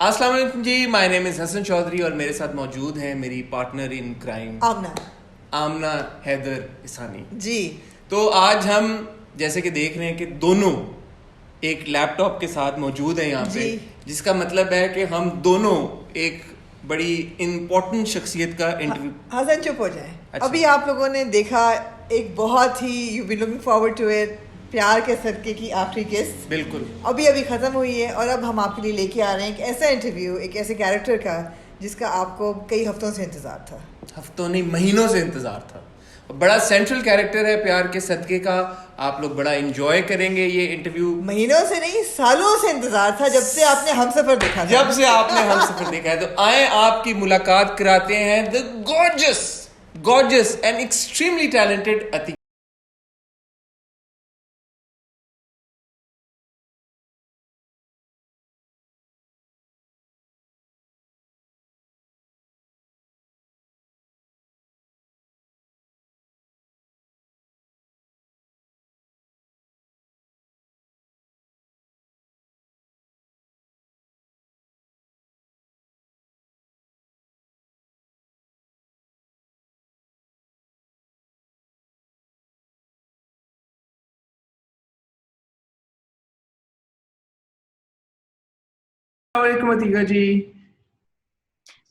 अस्सलाम वालेकुम जी, my name is Hasan Chaudhry और मेरे साथ मौजूद हैं मेरी partner in crime Amna Amna Haider Isani. जी। तो आज हम जैसे कि देख रहे हैं कि दोनों एक लैपटॉप के साथ मौजूद हैं यहाँ जी। पे, जिसका मतलब है कि हम दोनों एक बड़ी इम्पोर्टेंट शख्सियत का इंटरव्यू। हसन चुप हो जाए। अच्छा। अभी आप लोगों ने देखा एक बहुत ही you be looking forward to it, प्यार के सदके की आखिरी किस्त बिल्कुल। अभी अभी ख़त्म हुई है और अब हम आपके लिए लेके आ रहे हैं एक ऐसा इंटरव्यू, एक ऐसे कैरेक्टर का जिसका आपको कई हफ्तों से इंतज़ार था। हफ्तों नहीं, महीनों से इंतज़ार था। बड़ा सेंट्रल कैरेक्टर है प्यार के सदके का। आप लोग बड़ा इंजॉय करेंगे ये इंटरव्यू। महीनों से नहीं, सालों से इंतज़ार था, जब से आपने हमसफ़र देखा था। जब से आपने हमसफर देखा है, तो आए आपकी मुलाकात कराते हैं the gorgeous gorgeous and extremely talented Atiq. वालेकुम अतीका जी।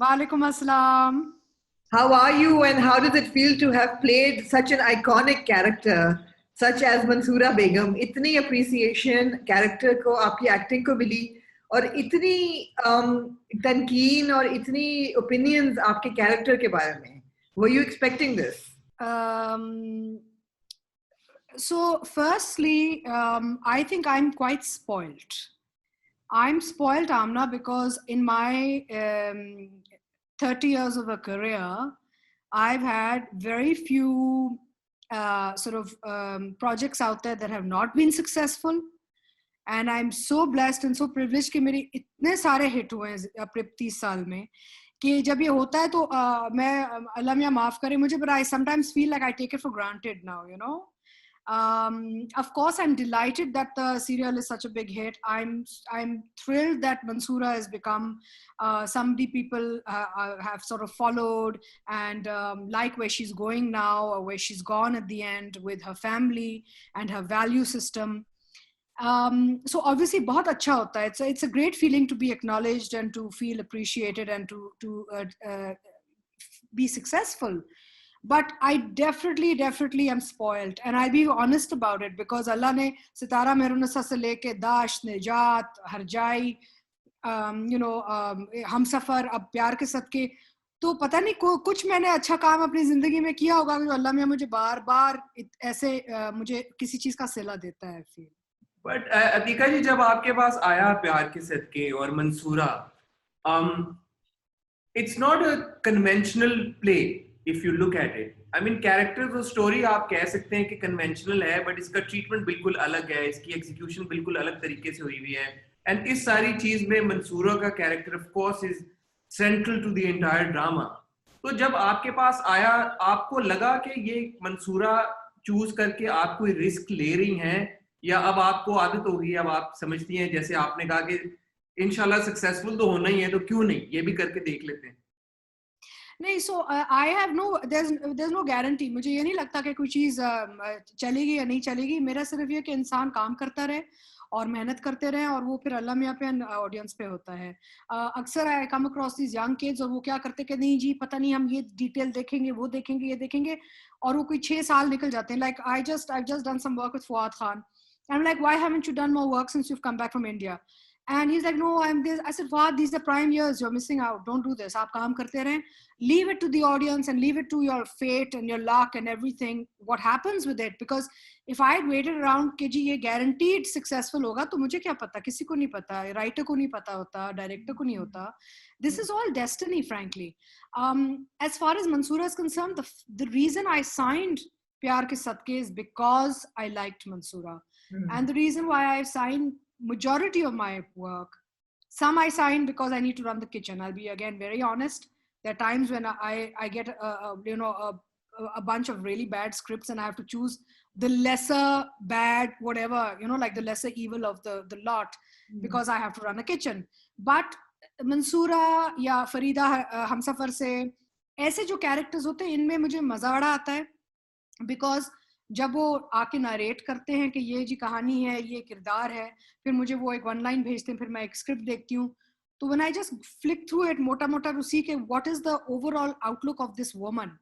वालेकुम अस्सलाम। How are you and how does it feel to have played such an iconic character such as Mansoora Begum? इतनी appreciation character को आपकी acting को मिली और इतनी तनकीन और इतनी opinions आपके character के बारे में. Were you expecting this? So firstly, I think I'm quite spoiled. I'm spoiled, Amna, because in my 30 years of a career, I've had very few projects out there that have not been successful. And I'm so blessed and so privileged कि मेरे इतने सारे hit हुए हैं अपने 30 साल में कि जब ये होता है तो मैं अल्लाह मियां माफ करे मुझे, but I sometimes feel like I take it for granted now, you know. Of course, I'm delighted that the serial is such a big hit. I'm thrilled that Mansoora has become somebody people have sort of followed and like where she's going now or where she's gone at the end with her family and her value system. So obviously बहुत अच्छा होता है. It's a great feeling to be acknowledged and to feel appreciated and to be successful. But I definitely am spoiled, and I'll be honest about it because Allah ने सितारा मेहरुन्निसा से लेके दाश, निजात, हरजाई, हम सफर, अब प्यार के सदके, तो पता नहीं कुछ मैंने अच्छा काम अपनी जिंदगी में किया होगा जो अल्लाह मियां मुझे बार बार ऐसे मुझे किसी चीज का सिला देता है फील. बट अतीका जी, जब आपके पास आया प्यार के सदके और Mansura, it's not a conventional play if you look at it. I mean character और स्टोरी आप कह सकते हैं कि कन्वेंशनल है, बट इसका ट्रीटमेंट बिल्कुल अलग है, इसकी एग्जीक्यूशन बिल्कुल अलग तरीके से हुई हुई है. एंड इस सारी चीज में मंसूरा का character of course is central to the entire drama. तो जब आपके पास आया, आपको लगा कि ये मंसूरा चूज करके आप कोई रिस्क ले रही हैं, या अब आपको आदत हो गई, अब आप समझती हैं, जैसे आपने कहा कि इंशाल्लाह सक्सेसफुल तो होना ही है, तो क्यों नहीं ये भी करके देख लेते हैं? नहीं, so I have no, there's no guarantee. मुझे ये नहीं लगता कि कोई चीज चलेगी या नहीं चलेगी. मेरा सिर्फ ये कि इंसान काम करता रहे और मेहनत करते रहे और वो फिर अल्लाह मियां पे ऑडियंस पे होता है. अक्सर I come across these young kids और वो क्या करते कि नहीं जी पता नहीं हम ये डिटेल देखेंगे, वो देखेंगे, ये देखेंगे, और वो कोई 6 साल निकल जाते हैं. Like I've just done some work with Fuad Khan. I'm like, why haven't you done more work since you've come back from India? And he's like, no, I'm this. I said, Fuad, these are prime years. You're missing out. Don't do this. आप काम करते रहें. Leave it to the audience and leave it to your fate and your luck and everything. What happens with it? Because if I had waited around कि जी ये guaranteed successful होगा, तो मुझे क्या पता? किसी को नहीं पता. Writer को नहीं पता होता. Director को नहीं होता. This is all destiny, frankly. As far as Mansoora is concerned, the reason I signed Pyar Ke Sadke is because I liked Mansoora. And the reason why I signed majority of my work, some I signed because I need to run the kitchen. I'll be again very honest. There are times when I get a bunch of really bad scripts and I have to choose the lesser bad whatever, like the lesser evil of the lot, because I have to run a kitchen. But Mansura या फरीदा हमसफर से ऐसे जो characters होते हैं इनमें मुझे मजा बड़ा आता है, बिकॉज जब वो आके नरेट करते हैं कि ये जी कहानी है, ये किरदार है, फिर मुझे वो एक वन लाइन भेजते हैं, फिर मैं एक स्क्रिप्ट देखती हूँ, तो when I just flick through it मोटा मोटा टू सी के what is the overall outlook of this woman,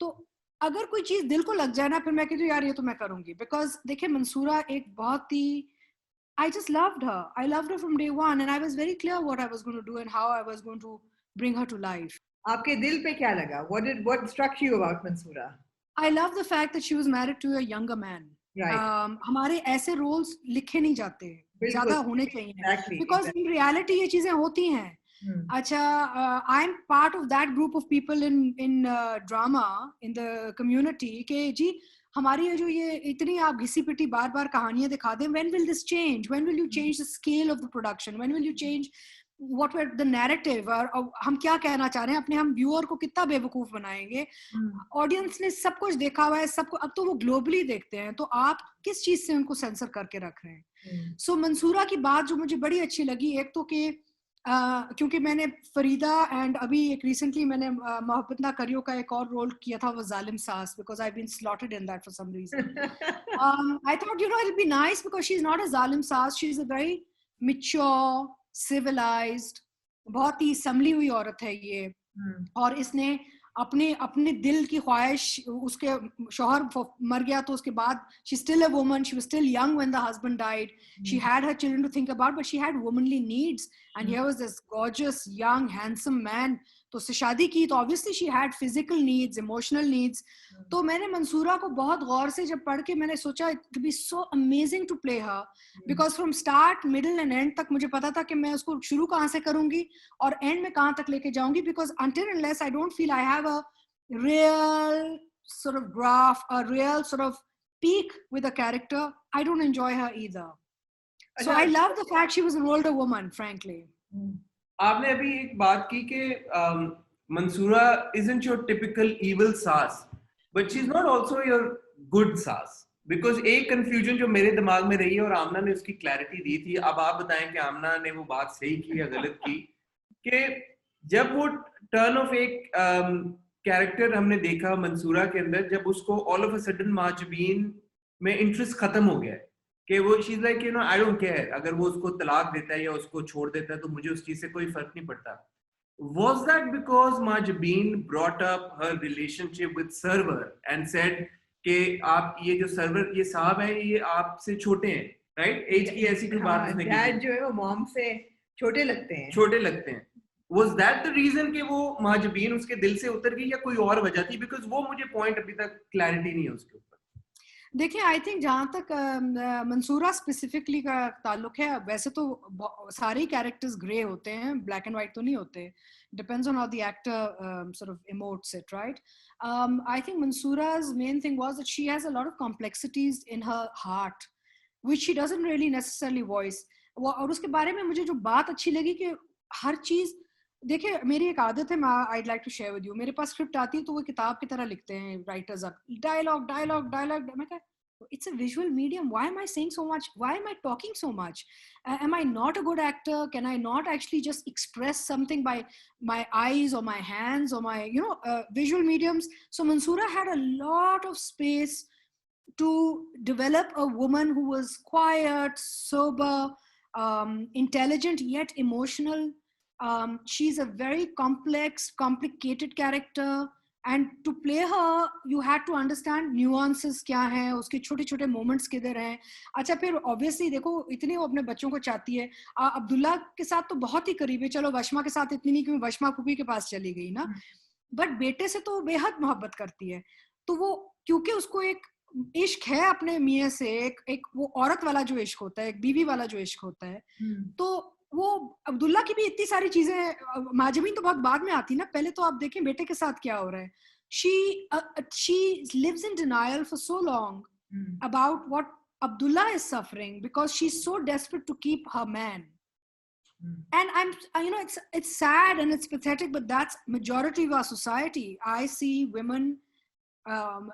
तो अगर कोई चीज दिल को लग जाए ना, फिर मैं कहती हूँ यार ये तो मैं करूंगी। बिकॉज देखिए मंसूरा एक बहुत ही I just loved her. I loved her from day one, and I was very clear what I was going to do and how I was going to bring her to life. आपके दिल पे क्या लगा? What struck you about Mansoora? I love the fact that she was married to a younger man. Right. हमारे ऐसे roles लिखे नहीं जाते, ज़्यादा होने चाहिए. Exactly. Because in reality ये चीजें होती हैं. अच्छा, I'm part of that group of people in drama in the community कि जी हमारी ये जो ये इतनी आप घिसी पिटी बार बार कहानियां दिखा दें, when will this change? When will you change the scale of the production? When will you change what were the narrative? और हम क्या कहना चाह रहे हैं, अपने हम व्यूअर को कितना बेवकूफ बनाएंगे? ऑडियंस ने सब कुछ देखा हुआ है, सबको अब तो वो ग्लोबली देखते हैं, तो आप किस चीज से उनको सेंसर करके रख रहे हैं? सो मंसूरा की बात जो मुझे बड़ी अच्छी लगी, एक तो कि क्योंकि मैंने फरीदा एंड अभी एक रिसेंटली मैंने मोहब्बत ना करियो का एक और रोल किया था, वो जालिम सास, because I been slotted in that for some reason. I thought you know it be nice because she is not a जालिम सास, she is a very mature, civilised, बहुत ही संभली हुई औरत है ये. और इसने अपने अपने दिल की ख्वाहिश, उसके शौहर मर गया तो उसके बाद she still a woman, she was still young when the husband died, she had her children to think about, but she had womanly needs, and here was this gorgeous young handsome man, तो उससे शादी की, तो obviously she had physical needs, emotional needs. तो मैंने मंसूरा को बहुत गौर से जब पढ़ के मैंने सोचा it would be so amazing to play her, because from start middle and end तक मुझे पता था कि मैं उसको शुरू कहाँ से करूंगी और end में कहाँ तक लेके जाऊंगी, because until unless I don't feel I have a real sort of graph, a real sort of peak with a character, I don't enjoy her either. So I love the fact she was an older woman, frankly. आपने अभी एक बात की कि Mansura isn't your typical evil सास, but she's not also your good सास. Because एक confusion जो मेरे दिमाग में रही है और आमना ने उसकी clarity दी थी, अब आप बताएं कि आमना ने वो बात सही की या गलत की, कि जब वो turn of एक कैरेक्टर हमने देखा मंसूरा के अंदर, जब उसको all of a sudden Mahjabeen में इंटरेस्ट खत्म हो गया कि वो she is like you know I don't care, अगर वो उसको तलाक देता है या उसको छोड़ देता है तो मुझे उस चीज से कोई फर्क नहीं पड़ता. Was that because Majbeen brought up her relationship with Server and said कि आप ये जो सर्वर ये साहब है ये आपसे छोटे हैं, राइट? एज की ऐसी कोई बात उसने की, डैड जो है वो मॉम से छोटे लगते हैं. Was that the reason कि वो माजबीन उसके दिल से उतर गई या कोई और वजह थी? बिकॉज वो मुझे पॉइंट अभी तक क्लैरिटी नहीं है उसके ऊपर. देखिए आई थिंक जहाँ तक मंसूरा स्पेसिफिकली का ताल्लुक है, वैसे तो सारे कैरेक्टर्स ग्रे होते हैं, ब्लैक एंड व्हाइट तो नहीं होते, depends on how the actor sort of emotes it, right? I think Mansoura's main thing was that she has a lot of complexities in her heart which she doesn't really necessarily voice. और उसके बारे में मुझे जो बात अच्छी लगी कि हर चीज, देखिए मेरी एक आदत है, I'd like to share with you, मेरे पास स्क्रिप्ट आती है तो वो किताब की तरह लिखते हैं राइटर्स, डायलॉग. मैं कहा it's a visual medium, why am I saying so much, why am I talking so much, am I not a good actor, can I not actually just express something by my eyes or my hands or my visual mediums? So Mansoora had a lot of space to develop a woman who was quiet, sober, intelligent yet emotional. She's a very complicated character, and to play her you had to understand nuances क्या हैं, उसके छोटे छोटे moments किधर हैं. अच्छा फिर obviously देखो इतनी वो अपने बच्चों को चाहती है, अब्दुल्ला के साथ तो बहुत ही करीब है, चलो वशमा के साथ इतनी नहीं क्योंकि वशमा फूफी के पास चली गई ना, बट बेटे से तो बेहद मोहब्बत करती है. तो वो क्योंकि उसको एक इश्क है अपने मियाँ से, एक वो औरत वाला जो इश्क होता है, एक बीवी वाला जो इश्क होता है, तो वो अब्दुल्ला की भी इतनी सारी चीजें, माजबीन तो बहुत बाद में आती ना, पहले तो आप देखें बेटे के साथ क्या हो रहा है. She lives in denial for so long about what Abdullah is suffering because she's so desperate to keep her man. And it's sad and it's pathetic, but that's majority of our society. I see women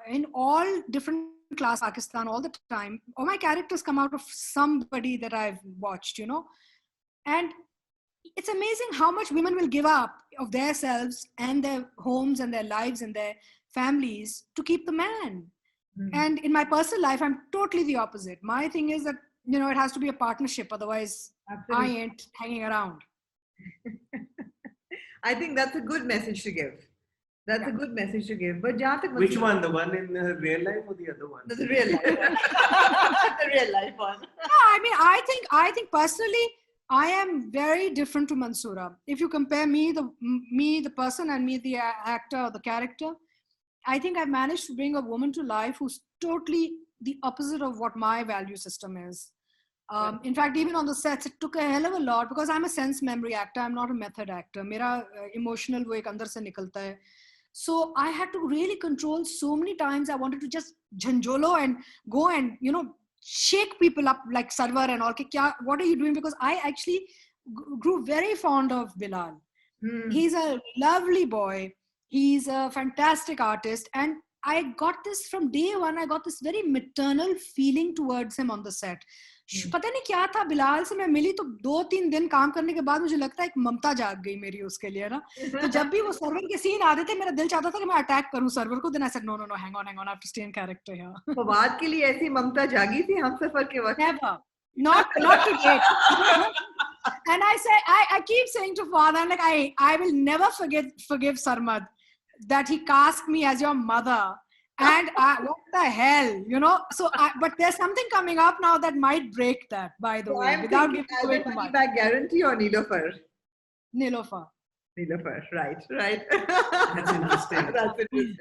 in all different class Pakistan all the time. All my characters come out of somebody that I've watched, and it's amazing how much women will give up of their selves and their homes and their lives and their families to keep the man. And in my personal life, I'm totally the opposite. My thing is that, you know, it has to be a partnership. Otherwise, Absolutely. I ain't hanging around. I think that's a good message to give. That's a good message to give. But jahan tak Which one? The one in real life or the other one? The real life one. The real life one. Yeah, I mean, I think personally, I am very different to Mansoora. If you compare me, the person, and me, the actor or the character, I think I've managed to bring a woman to life who's totally the opposite of what my value system is. In fact, even on the sets, it took a hell of a lot because I'm a sense memory actor. I'm not a method actor. Mera emotional wo ek andar se nikalta hai. So I had to really control so many times. I wanted to just jhanjolo and go and, you know, shake people up like Sarwar and all. What are you doing? Because I actually grew very fond of Bilal. He's a lovely boy. He's a fantastic artist. And I got this from day one. I got this very maternal feeling towards him on the set. पता नहीं क्या था, बिलाल से मैं मिली तो 2-3 दिन काम करने के बाद मुझे लगता है एक ममता जाग गई मेरी उसके लिए ना. तो जब भी वो सर्वर के सीन आते थे मेरा दिल चाहता था कि मैं अटैक करूं सर्वर को. Then I said no, hang on, I have to stay in character here. Fawad के लिए ऐसी ममता जागी थी हमसफर के वक्त? Never, not to date. And I keep saying to Fawad, I'm like, I will never forgive Sarmad that he cast me as your mother. And what the hell, you know? So, but there's something coming up now that might break that, by the way, without giving away too much. Back guarantee or Nilofer? Nilofer, right. That's interesting. That's interesting.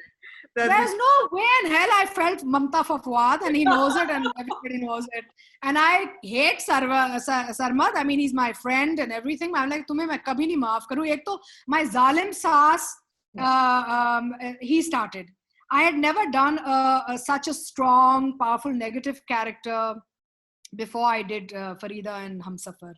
There's no way in hell I felt Mamta for Fawad, and he knows it, and everybody knows it. And I hate Sarmad. I mean, he's my friend and everything. I'm like, तुम्हें मैं कभी नहीं माफ करूँ. एक तो my zalim saas, he started. I had never done such a strong, powerful, negative character before I did Farida and Humsafar.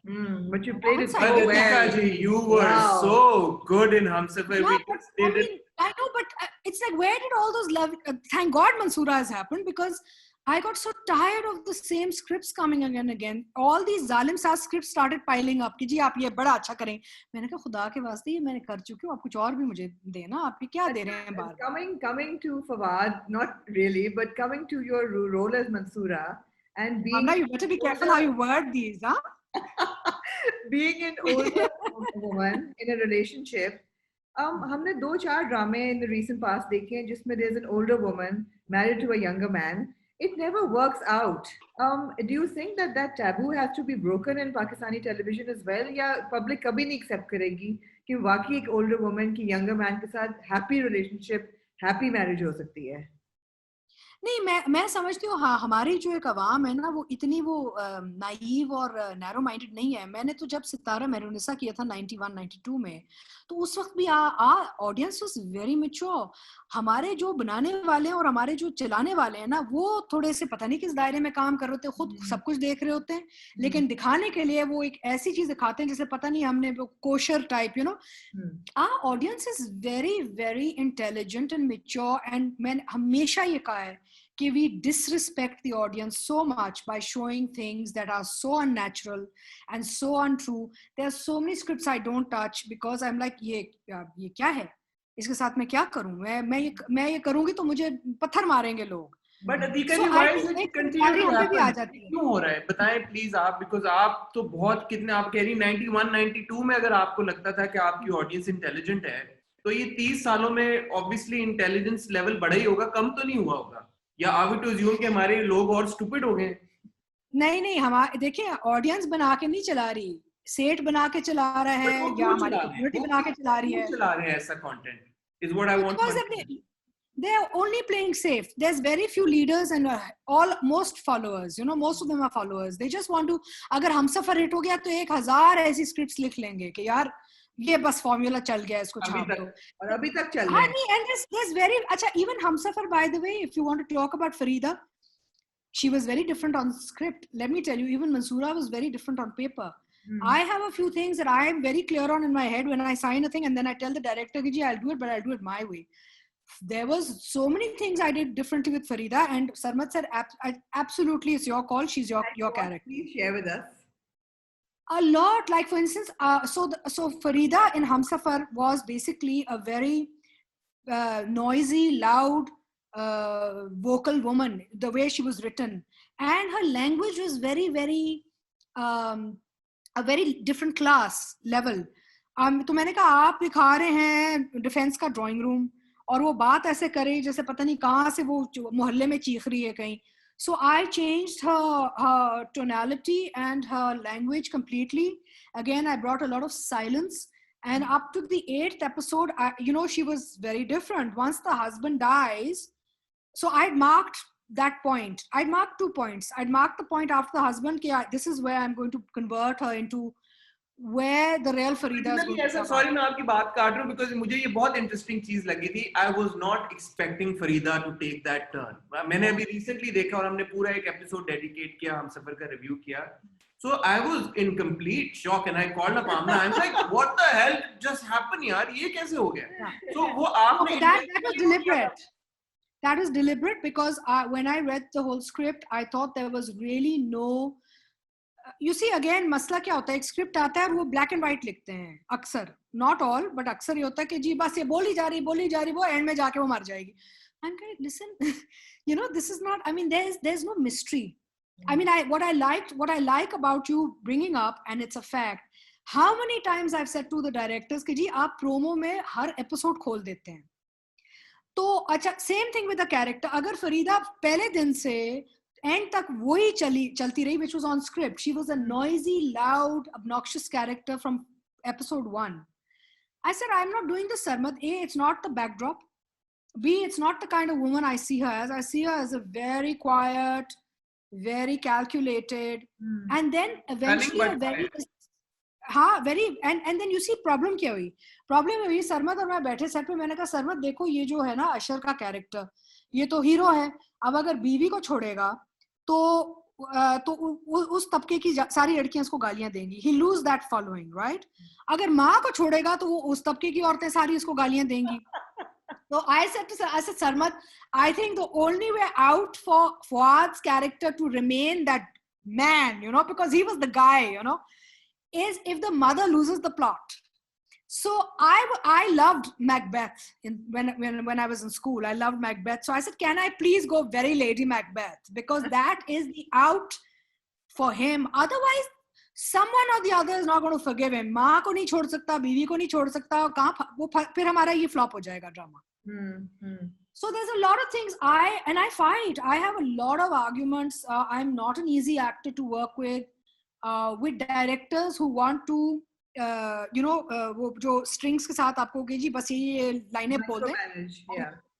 But you played it so well. well. You were so good in Humsafar. Yeah, I know, but it's like, where did all those love? Thank God Mansoora has happened, because I got so tired of the same scripts coming again and again. All these zalim saas scripts started piling up. कि जी आप ये बड़ा अच्छा करें. मैंने कहा खुदा के वास्ते ये मैंने कर चुकी हूँ. आप कुछ और भी मुझे देना. आप ये क्या दे रहे हैं बार? Coming to Fawad, not really, but coming to your role as Mansoora and being. Mama, you better be careful how you word these, huh? Being an older woman in a relationship. हमने 2-4 ड्रामे in the recent past देखे हैं जिसमें there's an older woman married to a younger man. It never works out. Do you think that taboo has to be broken in Pakistani television as well? या public कभी नहीं accept करेगी कि वाकई एक older woman की younger man के साथ happy relationship, happy marriage हो सकती है? नहीं, मैं समझती हूँ. हाँ, हमारी जो एक आवाम है ना, वो इतनी वो नाइव और नैरो माइंडेड नहीं है. मैंने तो जब सितारा मेहरुनिसा किया था 91-92 में, तो उस वक्त भी ऑडियंस वाज वेरी मैच्योर. हमारे जो बनाने वाले हैं और हमारे जो चलाने वाले हैं ना, वो थोड़े से पता नहीं किस दायरे में काम कर रहे होते हैं. खुद सब कुछ देख रहे होते हैं, लेकिन दिखाने के लिए वो एक ऐसी चीज दिखाते हैं जैसे पता नहीं हमने वो kosher type, you know. Our audience is very very intelligent and mature. And मैंने हमेशा ये कहा है कि we disrespect the audience so much by showing things that are so unnatural and so untrue. There are so many scripts I don't touch because I'm like, ये क्या है? इसके साथ मैं क्या करूं? मैं ये करूंगी तो मुझे पत्थर मारेंगे लोग. But Atika ji, why is it continue to happen? क्यों हो रहा है? बताएं please आप, because आप तो बहुत कितने, आप कह रही 91-92 में अगर आपको लगता था कि आपकी ऑडियंस इंटेलिजेंट है, तो ये 30 सालों में obviously इंटेलिजेंस लेवल बढ़ा ही होगा, कम तो नहीं हुआ होगा. या आर वी टू अज्यूम कि हमारे लोग और स्टूपिड हो गए? नहीं, हमारे देखिए ऑडियंस बना के नहीं चला रही, सेट बना के चला रहा है या हमारी कम्युनिटी बना के चला रही है. चला रहे हैं ऐसा content is what I want to understand. They are only playing safe. There's very few leaders and most followers, you know, most of them are followers. They just want to, अगर हमसफर हिट हो गया तो 1000 ऐसी scripts लिख लेंगे कि यार ये बस फॉर्मूला चल गया, इसको छाप दो. और अभी तक चल रहा है. And there's very, अच्छा, even Humsafar, by the way, if you want to talk about Farida, she was very different on script. Let me tell you, even Mansoora was very different on paper. I have a few things that I am very clear on in my head when I sign a thing, and then I tell the director, I'll do it, but I'll do it my way. There was so many things I did differently with Farida, and Sarmad said, absolutely, it's your call. She's your character. Please share with us. A lot, like for instance, so Farida in Humsafar was basically a very noisy, loud, vocal woman. The way she was written, and her language was very a very different class level. तो मैंने कहा आप दिखा रहे हैं defence का drawing room और वो बात ऐसे करे जैसे पता नहीं कहाँ से वो मोहल्ले में चीख रही है कहीं. So I changed her tonality and her language completely. Again, I brought a lot of silence. And up to the 8th episode, she was very different. Once the husband dies, so I'd marked that point. I'd marked 2 points. I'd marked the point after the husband, this is where I'm going to convert her into where the real Farida is going to come. Sorry, मैं आपकी बात काट रहा हूँ because मुझे ये बहुत interesting चीज लगी थी. I was not expecting Farida to take that turn. मैंने अभी recently देखा और हमने पूरा एक episode dedicate किया, हम सफर का review किया. So I was in complete shock and I called up Amna. I'm like, what the hell just happened यार? ये कैसे हो गया? So वो आपने that was deliberate. That was deliberate because when I read the whole script, I thought there was really no. You see, again, मसला क्या होता है? एक स्क्रिप्ट आता है और वो ब्लैक एंड व्हाइट लिखते हैं अक्सर, नॉट ऑल बट अक्सर ये होता है कि जी बस ये बोली जा रही वो एंड में जाके वो मर जाएगी. I'm kind of, listen, this is not. I mean, there's no mystery. I mean, what I like about you bringing up, and it's a fact. How many times I've said to the directors कि जी आप promo में हर episode खोल देते हैं. तो अच्छा, same thing with the character. अगर फरीदा पहले दिन से एंड तक वही चलती रही, which was on script. She was a noisy, loud, obnoxious character from episode 1. I said, I'm not doing this, Sarmad. A, it's not the backdrop. B, it's not the kind of woman I see her as. I see her as a very quiet, very calculated, and then eventually a very and then you see problem क्या हुई? Problem हुई सरमद और मैं बैठे set पे, मैंने कहा सरमद देखो ये जो है ना अशर का कैरेक्टर, ये तो हीरो है, अब अगर बीवी को छोड़ेगा तो उस तबके की सारी लड़कियां उसको गालियां देंगी. He lose that following, right? अगर माँ को छोड़ेगा तो वो उस तबके की औरतें सारी उसको गालियां देंगी. So I said Sarmad, I think the only way out for Fuad's character to remain that man, because he was the guy, is if the mother loses the plot. So I loved Macbeth when I was in school. I loved Macbeth. So I said, can I please go very Lady Macbeth? Because that is the out for him. Otherwise, someone or the other is not going to forgive him. माँ को नहीं छोड़ सकता, बीवी को नहीं छोड़ सकता, कहाँ वो फिर हमारा ये flop हो जाएगा drama. So there's a lot of things I fight. I have a lot of arguments. I'm not an easy actor to work with directors who want to वो जो strings के साथ आपको कि जी बस ये लाइनें बोल दें.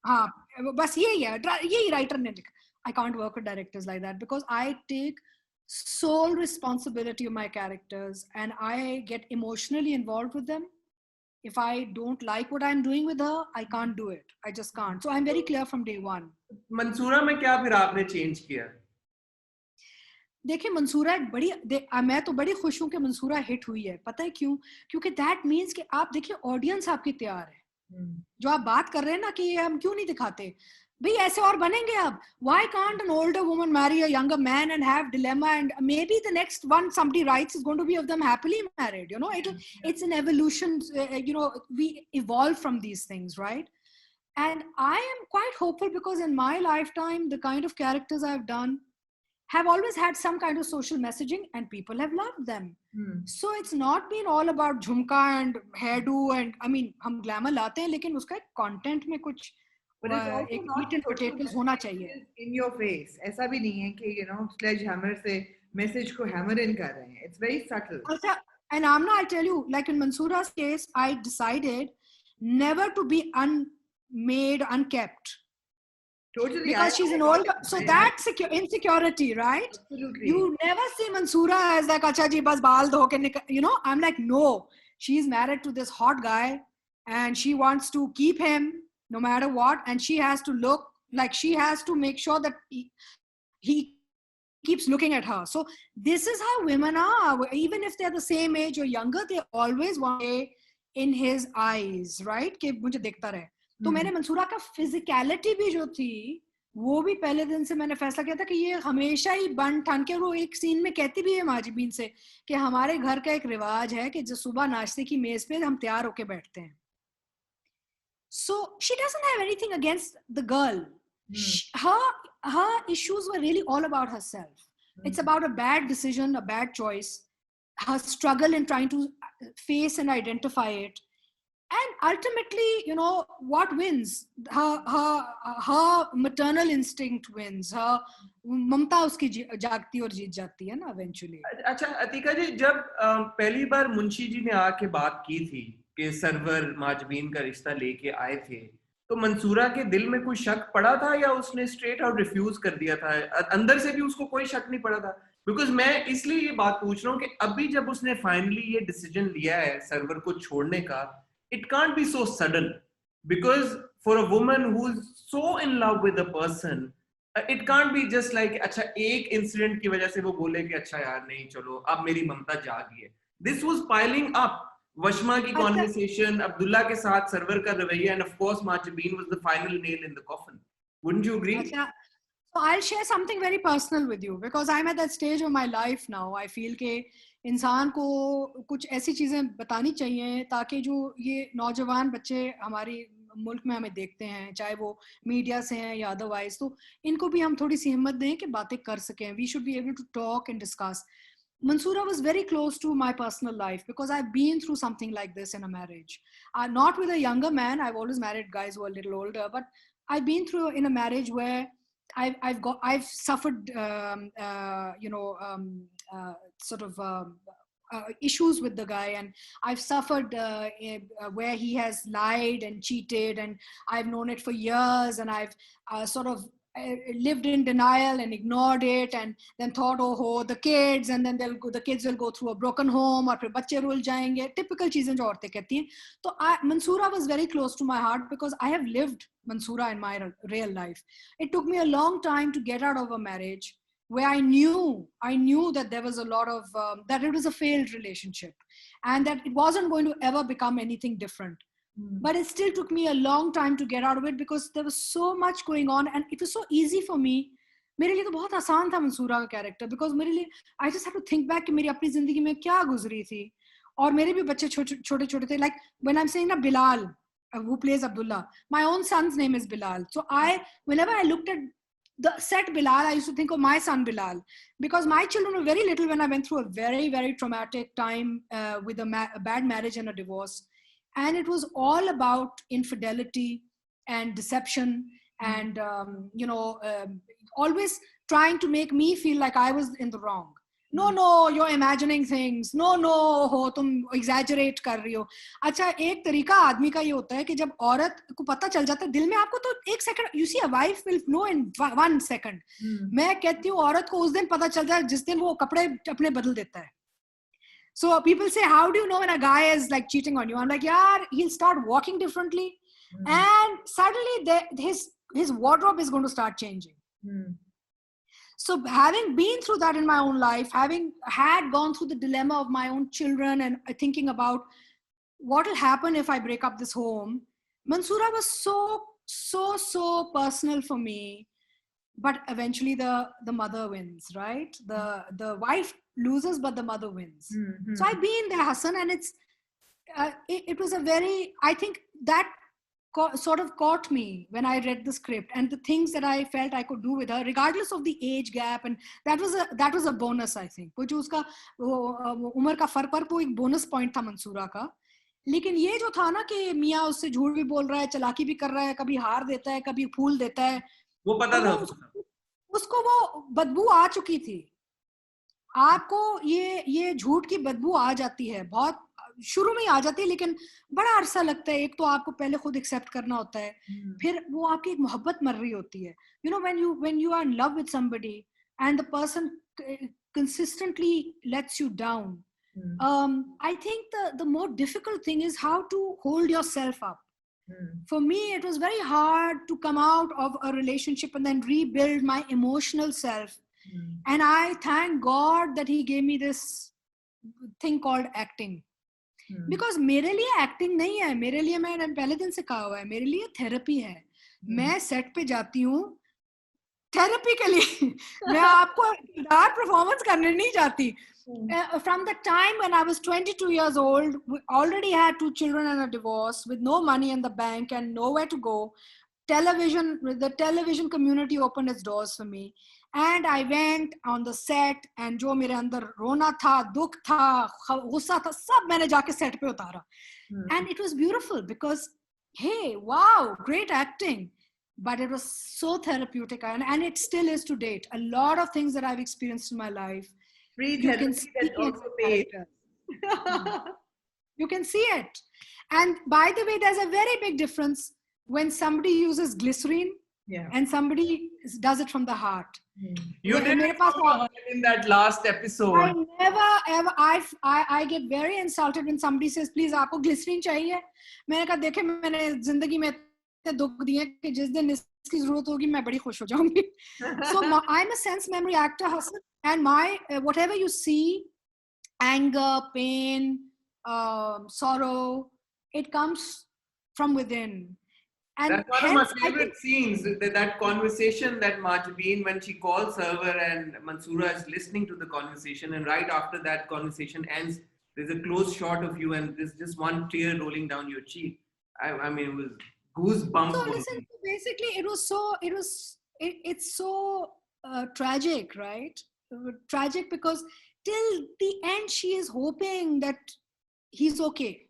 हाँ, बस यही है, यही writer ने लिखा. I can't work with directors like that because I take sole responsibility of my characters and I get emotionally involved with them. If I don't like what I'm doing with her, I can't do it. I just can't. So I'm very clear from day one. Mansura में क्या फिर आपने change किया? देखिए मंसूरा एक बड़ी मैं तो बड़ी खुश हूँ कि मंसूरा हिट हुई है. पता है क्यों? क्योंकि दैट मीन्स कि आप देखिए ऑडियंस आपकी तैयार है. जो आप बात कर रहे हैं ना कि हम क्यों नहीं दिखाते, भाई ऐसे और बनेंगे अब. Why can't an older woman marry a younger man and have dilemma, and maybe the next one somebody writes is going to be of them happily married, it's an evolution, we evolve from these things, right? And I am quite hopeful because in my lifetime the kind of characters I've done have always had some kind of social messaging and people have loved them. So it's not been all about झुमका and hairdo and I mean हम glamour लाते हैं लेकिन उसका एक content में कुछ एक meat and potatoes होना चाहिए. In your face. ऐसा भी नहीं है कि sledgehammer से message को hammer in कर रहे हैं. It's very subtle. And Amna, I'll tell you, like in Mansoura's case, I decided never to be unkept. Totally. Because she's an old, so that's insecurity, right? Absolutely. You never see Mansoora as like, acha ji, bas baal dho ke I'm like, no, she's married to this hot guy and she wants to keep him no matter what. And she has to look like she has to make sure that he keeps looking at her. So this is how women are. Even if they're the same age or younger, they always want in his eyes, right? कि मुझे देखता रहे. तो मैंने मंसूरा का physicality भी जो थी वो भी पहले दिन से मैंने फैसला किया था कि ये हमेशा ही बन ठान के, और वो एक सीन में कहती भी है माजिबीन से कि हमारे घर का एक रिवाज है कि जो सुबह नाश्ते की मेज पे हम तैयार होके बैठते हैं. So she doesn't have anything against the girl. Her issues were really all about herself. It's about a bad decision, a bad choice, her struggle in trying to face and identify it. And ultimately, you know, what wins? Her maternal instinct wins. Her ममता उसकी जागती और जीत जाती है ना eventually. अच्छा अतिका जी, जब पहली बार मुंशी जी ने आके बात की थी कि सरवर माजबीन का रिश्ता लेके आए थे, तो मंसूरा के दिल में कोई शक पड़ा था या उसने स्ट्रेट आउट रिफ्यूज कर दिया था? अंदर से भी उसको कोई शक नहीं पड़ा था? बिकॉज मैं इसलिए ये बात पूछ रहा हूँ कि अभी जब उसने फाइनली ये डिसीजन लिया है सरवर को छोड़ने का, it can't be so sudden, because for a woman who's so in love with a person, it can't be just like अच्छा एक इंसिडेंट की वजह से वो बोले कि अच्छा यार नहीं चलो अब मेरी ममता जागी है. This was piling up. वशमा की कॉन्वर्सेशन, अब्दुल्ला के साथ सरवर का रवैया, and of course माजिबीन was the final nail in the coffin. Wouldn't you agree? अच्छा, so I'll share something very personal with you because I'm at that stage of my life now. I feel कि इंसान को कुछ ऐसी चीजें बतानी चाहिए ताकि जो ये नौजवान बच्चे हमारे मुल्क में हमें देखते हैं, चाहे वो मीडिया से हैं या अदरवाइज, तो इनको भी हम थोड़ी सी हिम्मत दें कि बातें कर सकें. We should be able to talk and discuss. Mansoora was very close to my personal life because I've been through something like this in a marriage. Not with a younger man. I've always married guys who are a little older, but I've been through in a marriage where I've suffered issues with the guy, and I've suffered where he has lied and cheated, and I've known it for years, and I've lived in denial and ignored it, and then thought, oh the kids, and then the kids will go through a broken home, और फिर बच्चे rule जाएंगे, typical चीजें जो औरतें कहती हैं. तो Mansoora was very close to my heart because I have lived Mansoora in my real life. It took me a long time to get out of a marriage where I knew that there was a lot of that it was a failed relationship and that it wasn't going to ever become anything different. But it still took me a long time to get out of it because there was so much going on, and it was so easy for me. मेरे लिए तो बहुत आसान था मंसूरा का character, because मेरे लिए I just have to think back कि मेरी अपनी जिंदगी में क्या गुजरी थी, और मेरे भी बच्चे छोटे छोटे थे. Like when I'm saying ना Bilal, who plays Abdullah, my own son's name is Bilal. So whenever I looked at the set Bilal, I used to think of my son Bilal, because my children were very little when I went through a very, very traumatic time with a bad marriage and a divorce. And it was all about infidelity and deception and, always trying to make me feel like I was in the wrong. No, you're imagining things. No, हो तुम exaggerate कर रही हो. अच्छा, एक तरीका आदमी का ये होता है कि जब औरत को पता चल जाता है दिल में, आपको तो एक second, you see a wife will know in 1 second. मैं कहती हूँ औरत को उस दिन पता चल जाए जिस दिन वो कपड़े अपने बदल देता है. So people say, how do you know when a guy is like cheating on you? I'm like, yeah, he'll start walking differently, and suddenly his wardrobe is going to start changing. So having been through that in my own life, having gone through the dilemma of my own children and thinking about what will happen if I break up this home, Mansoora was so personal for me. But eventually the mother wins, right? The wife loses, but the mother wins. So I've been there, Hassan, and it was a very, I think that sort of caught me when I read the script and the things that I felt I could do with her, regardless of the age gap, and that was a bonus, I think. वो जो उसका उम्र का फर्क पर वो एक bonus point था मंसूरा का. लेकिन ये जो था ना कि मियाँ उससे झूठ भी बोल रहा है, चालाकी भी कर रहा है, कभी हार देता है, कभी फूल देता है, वो पता था उसको वो बदबू आ चुकी थी. आपको ये झूठ की बदबू आ जाती है, बहुत शुरू में ही आ जाती है, लेकिन बड़ा अरसा लगता है. एक तो आपको पहले खुद एक्सेप्ट करना होता है, फिर वो आपकी एक मोहब्बत मर रही होती है. You know, when you are in love with somebody and the person consistently lets you down, I think the more difficult thing is how to hold yourself up. For me, it was very hard to come out of a relationship and then rebuild my emotional self. And I thank God that he gave me this thing called acting. Because मेरे लिए acting नहीं है, मेरे लिए, मैंने पहले दिन से कहा हुआ है, मेरे लिए थेरेपी है. मैं सेट पे जाती हूँ, थेरेपी के लिए मैं आपको किरदार परफॉर्मेंस करने नहीं जाती. From the time when I was 22 years old, we already had 2 children and a divorce with no money in the bank and nowhere to go. The television community opened its doors for me. And I went on the set and जो मेरे अंदर रोना था, दुख था, गुस्सा था, सब मैंने जाके set पे उतारा. And it was beautiful because, hey, wow, great acting. But it was so therapeutic, and it still is to date. A lot of things that I've experienced in my life, Free you can therapy see that's it in also the paid. characters. You can see it. And by the way, there's a very big difference when somebody uses glycerine and somebody does it from the heart. You did it from the heart in that last episode. I never ever, I get very insulted when somebody says, please आपको glycerine चाहिए. मैंने कहा देखे मैंने जिंदगी में इतने दुख दिए कि जिस दिन इसकी जरूरत होगी मैं बड़ी खुश हो जाऊंगी. So I'm a sense memory actor, Hassan, and my whatever you see, anger, pain, sorrow, it comes from within. And that's one of my favorite scenes, that conversation that Majbeen, when she calls Server and Mansoora is listening to the conversation, and right after that conversation ends, there's a close shot of you and there's just one tear rolling down your cheek. I mean, it was goosebumps. So listen, basically it's so tragic, right? Tragic because till the end she is hoping that he's okay.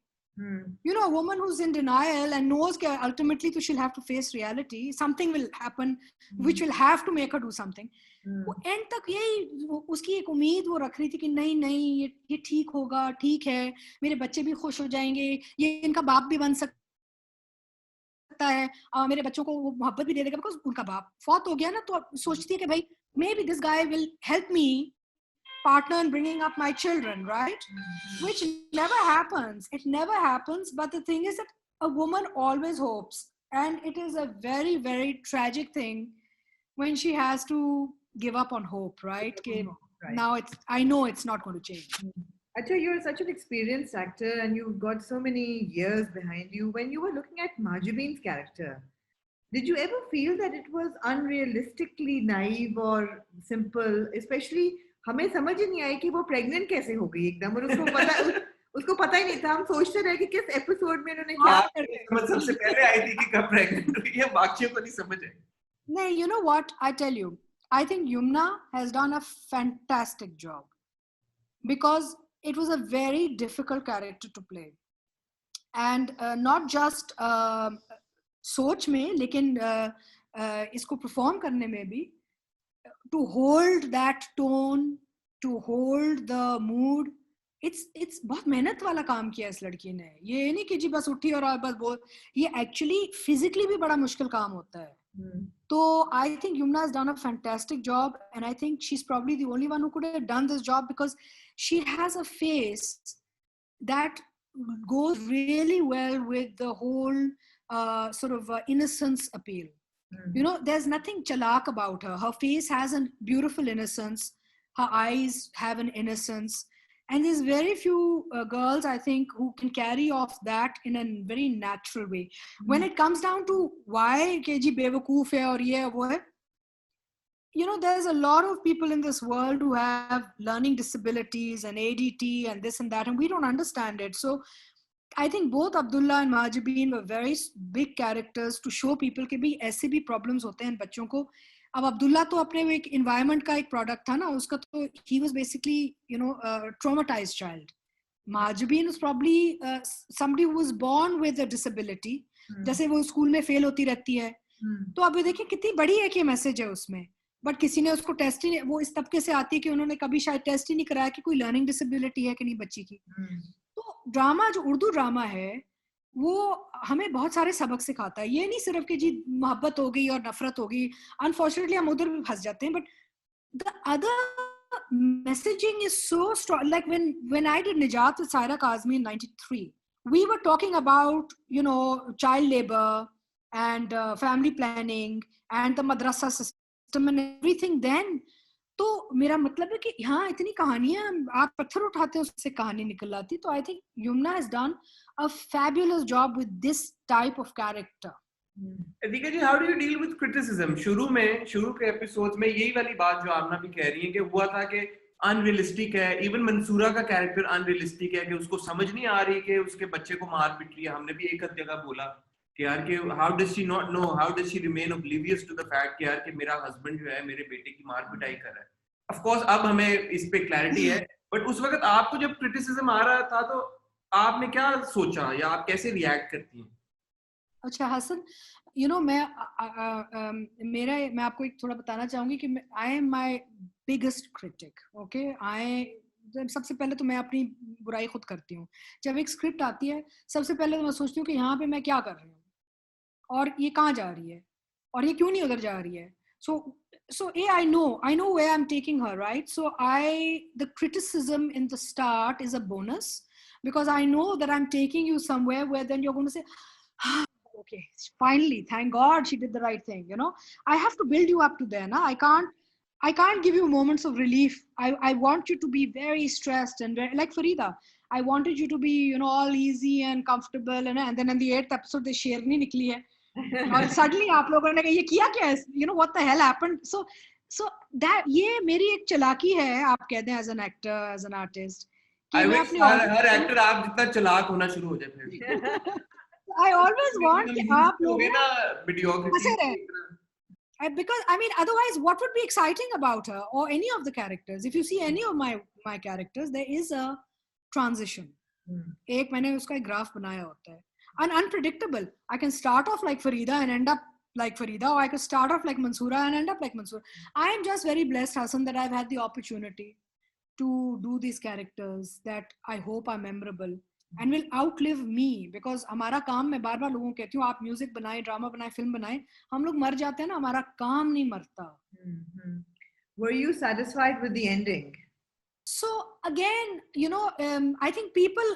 You know, a woman who's in denial and knows that ultimately she'll have to face reality, something will happen which will have to make her do something. वो and तक यही उसकी एक उम्मीद वो रख रही थी कि नहीं नहीं ये ठीक होगा, ठीक है, मेरे बच्चे भी खुश हो जाएंगे, ये इनका बाप भी बन सकता है, मेरे बच्चों को वो मोहब्बत भी दे देगा, बिकॉज उनका बाप फौत हो गया ना. तो सोचती है कि भाई maybe this guy will help me partner in bringing up my children, right? Which never happens. It never happens. But the thing is that a woman always hopes, and it is a very, very tragic thing when she has to give up on hope, right? Now I know it's not going to change. Acha, you're such an experienced actor and you've got so many years behind you. When you were looking at Majbeen's character, did you ever feel that it was unrealistically naive or simple? Especially हमें समझ ही नहीं आई कि वो pregnant कैसे हो गई एकदम, और उसको पता ही नहीं था. हम सोचते रहे कि किस एपिसोड में उन्होंने क्या कर दिया. सबसे पहले आई थी कि कब प्रेग्नेंट हुई है, बाकियों को नहीं समझ आई. नहीं, you know what, I tell you, I think Yumna has done a fantastic job because it was a very difficult character to play, and not just सोच में, लेकिन इसको perform करने में भी, to hold that tone, to hold the mood, it's बहुत मेहनत वाला काम किया इस लड़की ने. ये नहीं कि जी बस उठी और बस बोल, ये actually physically भी बड़ा मुश्किल काम होता है. So I think Yumna has done a fantastic job, and I think she's probably the only one who could have done this job because she has a face that goes really well with the whole sort of innocence appeal. You know, there's nothing chalak about her. Her face has a beautiful innocence. Her eyes have an innocence. And there's very few girls, I think, who can carry off that in a very natural way. When it comes down to why KG Bewakoof hai aur ye wo hai, you know, there's a lot of people in this world who have learning disabilities and ADT and this and that, and we don't understand it. So I think both Abdullah and Majbeen were very big characters to show people कि भी ऐसे भी problems होते हैं बच्चों को. अब अब्दुल्ला तो अपने एक environment का एक product था ना, उसका तो he was basically, you know, a traumatized child. Majbeen was probably somebody who was born with a disability. जैसे वो स्कूल में फेल होती रहती है, तो अब ये देखिए कितनी बड़ी एक ये मैसेज है उसमें, बट किसी ने उसको टेस्ट ही, वो इस तबके से आती है कि उन्होंने कभी शायद टेस्ट ही नहीं कराया कि कोई लर्निंग डिसेबिलिटी है कि नहीं बच्ची की. तो ड्रामा, जो उर्दू ड्रामा है, वो हमें बहुत सारे सबक सिखाता है. ये नहीं सिर्फ कि जी मोहब्बत हो गई और नफरत हो गई, अनफॉर्चुनेटली हम उधर भी फंस जाते हैं, but the other messaging is so strong. Like when I did Nijaat with Saira Kazmi in 93, we were talking about, you know, child labor and family planning and the madrasa system and everything then. तो मेरा मतलब है कि यहाँ इतनी कहानियां, आप पत्थर उठाते हैं उससे कहानी निकल आती. तो I think Yumna has done a fabulous job with this type of character. Adika ji, how do you deal with criticism? शुरू के एपिसोड्स में यही वाली बात जो आमना भी कह रही है कि हुआ था कि अनरियलिस्टिक है, इवन मंसूरा का कैरेक्टर अनरियलिस्टिक है कि उसको समझ नहीं आ रही कि उसके बच्चे को मार पिट रही है। हमने भी एक जगह बोला कि यार कि how does she not know, how does she remain oblivious to the fact कि यार कि मेरा हस्बैंड जो है मेरे बेटे की मार पिटाई कर रहा है। ऑफ कोर्स अब हमें इस पे क्लैरिटी है, बट उस वक्त आपको जब क्रिटिसिज्म आ रहा था तो आपने क्या सोचा या आप कैसे रिएक्ट करती हैं? अच्छा हसन, मैं आपको एक थोड़ा बताना चाहूंगी कि I am my biggest critic. Okay, सबसे पहले तो मैं अपनी बुराई खुद करती हूँ। जब एक स्क्रिप्ट आती है, सबसे पहले तो मैं सोचती हूँ कि यहाँ पे मैं क्या कर रही हूँ और ये कहाँ जा रही है और ये क्यों नहीं उधर जा रही है। So I know where I'm taking her, right? So the criticism in the start is a bonus, because I know that I'm taking you somewhere where then you're going to say, okay, finally, thank God she did the right thing. I have to build you up to there. I can't give you moments of relief. I want you to be very stressed and very, like Farida, I wanted you to be, all easy and comfortable. And then in the 8th episode, the Sherni nikli hai. और suddenly आप लोगों ने कहा ये किया क्या है, what the hell happened. So that ये मेरी एक चालाकी है, आप कहते हैं, as an actor, as an artist, कि मैं अपने हर एक्टर आप जितना चालाक होना शुरू हो जाए फिर। आई ऑलवेज वांट कि आप लोग ना mediocrity because I mean otherwise what would be exciting about her or any of the characters? If you see any of my characters, there is a transition. एक मैंने उसका एक ग्राफ बनाया होता है, and unpredictable. I can start off like Farida and end up like Farida, or I could start off like Mansoora and end up like Mansoora. I am just very blessed, Hassan, that I've had the opportunity to do these characters that I hope are memorable and will outlive me, because हमारा काम, मैं बार बार लोगों को कहती हूँ, आप music बनाए, drama बनाए, फिल्म बनाए, हम लोग मर जाते हैं ना, हमारा काम नहीं मरता। Were you satisfied with the ending? So again, I think people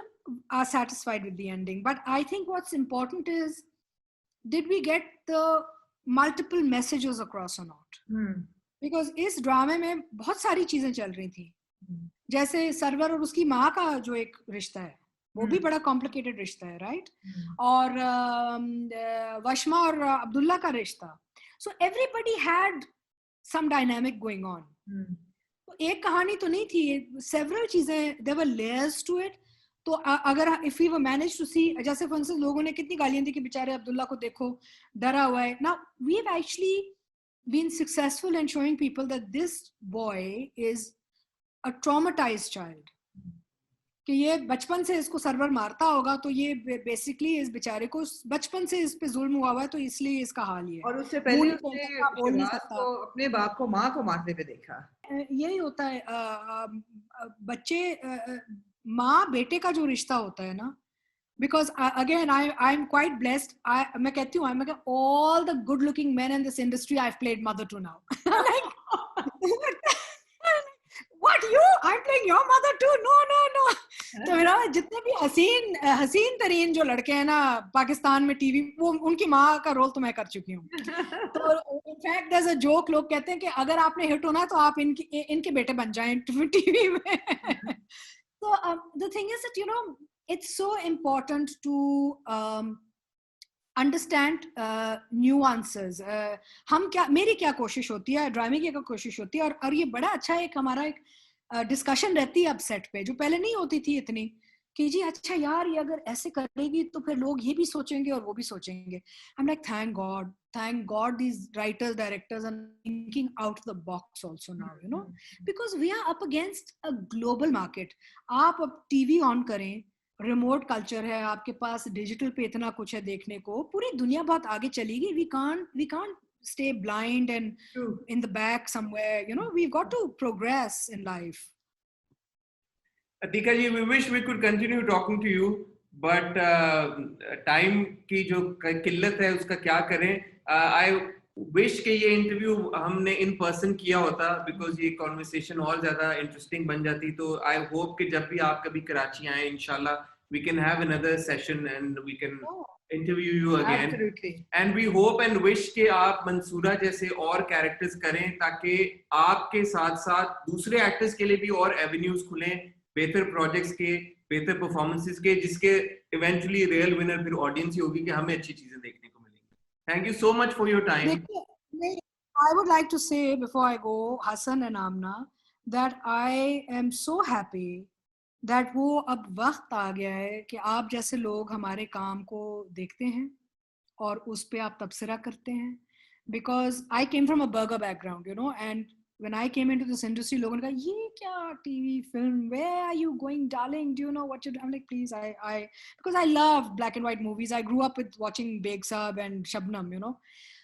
are satisfied with the ending, but I think what's important is, did we get the multiple messages across or not? Because इस ड्रामे में बहुत सारी चीजें चल रही थी, जैसे सरवर और उसकी माँ का जो एक रिश्ता है, वो भी बड़ा कॉम्प्लिकेटेड रिश्ता है, राइट? और वशमा और अब्दुल्ला का रिश्ता, so everybody had some dynamic going on. एक कहानी तो नहीं थी, सेवरल चीजें, there were layers to it. तो अगर if we manage to see, जैसे फॉर इंस्टेंस लोगों ने कितनी गालियां दी कि बेचारे अब्दुल्ला को देखो डरा हुआ है। Now we have actually been successful in showing people that this boy is a traumatised child, कि ये बचपन से इसको सर्वर मारता होगा, तो ये बेसिकली इस बेचारे को बचपन से इस पे जुल्म हुआ हुआ है, तो इसलिए इसका हाल ये है। और उससे पहले उसने बोल नहीं सकता, अपने बाप को, माँ को मारते हुए देखा। यही होता है, बच्चे, माँ बेटे का जो रिश्ता होता है ना, because again I am quite blessed. मैं कहती हूँ, I'm like, all the good looking men in this industry I've played mother to now. Like, what, you? I'm playing your mother too? No. तो मेरा जितने भी हसीन तरीन जो लड़के हैं ना पाकिस्तान में टीवी, वो उनकी माँ का रोल तो मैं कर चुकी हूँ। तो इनफैक्ट there's a joke, लोग कहते हैं कि अगर आपने हिट होना है तो आप इनके बेटे बन जाएं टीवी में। So the thing is that it's so important to understand nuances. मेरी क्या कोशिश होती है, ड्रामे की क्या कोशिश होती है, और ये बड़ा अच्छा एक हमारा एक डिस्कशन रहती है अब सेट पे, जो पहले नहीं होती थी इतनी, कि जी अच्छा यार ये अगर ऐसे करेगी तो फिर लोग ये भी सोचेंगे और वो भी सोचेंगे। I'm like, thank God these writers, directors are thinking out the box also now, because we are up against a global market. आप अब टीवी ऑन करें, रिमोट कल्चर है आपके पास, डिजिटल पे इतना कुछ है देखने को, पूरी दुनिया बहुत आगे चलेगी। we can't stay blind and in the back somewhere, we've got to progress in life. Adika ji, we wish we could continue talking to you, but time की जो किल्लत है उसका क्या करें। I wish कि ये इंटरव्यू हमने इन पर्सन किया होता, because ये कॉन्वर्सेशन और ज्यादा इंटरेस्टिंग बन जाती। तो I hope कि जब भी आप कभी कराची आए, इंशाल्लाह we can have another session and we can interview you again. Absolutely. And we hope and wish कि आप मंसूरा जैसे और कैरेक्टर्स करें, ताकि आपके साथ साथ दूसरे एक्टर्स के लिए भी और एवेन्यूज खुलें, बेहतर प्रोजेक्ट्स के, बेहतर परफॉर्मेंसेस के, जिसके इवेंचुअली रियल विनर फिर ऑडियंस ही होगी कि हमें अच्छी चीजें देखने को मिलेंगी। Thank you so much for your time. देखिए, नहीं, I would like to say before I go, Hassan and Amna, that I am so happy that वो अब वक्त आ गया है कि आप जैसे लोग हमारे काम को देखते हैं और उस पे आप तबसरा करते हैं. Because I came from a burger background, you know, and when I came into this industry, लोगों ने कहा ये क्या TV film, where are you going, darling? Do you know what you're doing? I'm like, please, because I love black and white movies. I grew up with watching Beg Saab and Shabnam, you know.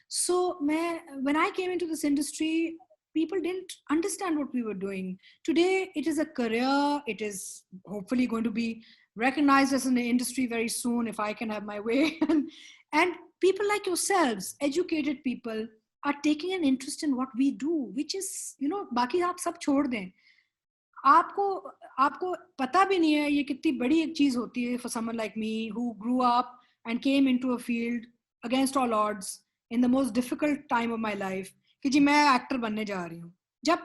So when I came into this industry, people didn't understand what we were doing. Today, it is a career. It is hopefully going to be recognized as an industry very soon if I can have my way. And people like yourselves, educated people, are taking an interest in what we do, which is, you know, बाकी आप सब छोड़ दें. आपको पता भी नहीं है ये कितनी बड़ी एक चीज होती है for someone like me who grew up and came into a field against all odds in the most difficult time of my life कि जी मैं एक्टर बनने जा रही हूँ. जब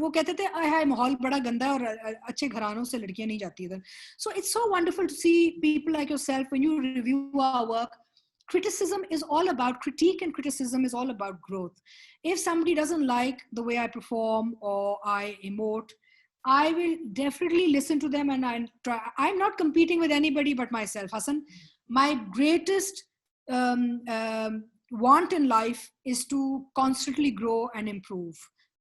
वो कहते थे हाय माहौल बड़ा गंदा है और अच्छे घरानों से लड़कियां नहीं जाती इधर. So it's so wonderful to see people like yourself when you review our work. Criticism is all about critique, and criticism is all about growth. If somebody doesn't like the way I perform or I emote, I will definitely listen to them and I'm not competing with anybody but myself. Hassan, my greatest want in life is to constantly grow and improve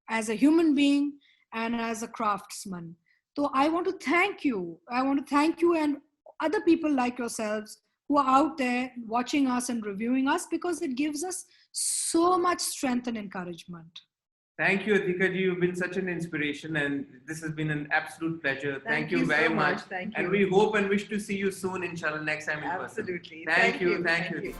as a human being and as a craftsman. So I want to thank you. I want to thank you and other people like yourselves who are out there watching us and reviewing us, because it gives us so much strength and encouragement. Thank you, Adhika ji. You've been such an inspiration, and this has been an absolute pleasure. Thank you very so much. Thank you. And we hope and wish to see you soon, inshallah, next time in person. Absolutely. Thank you, Adhika.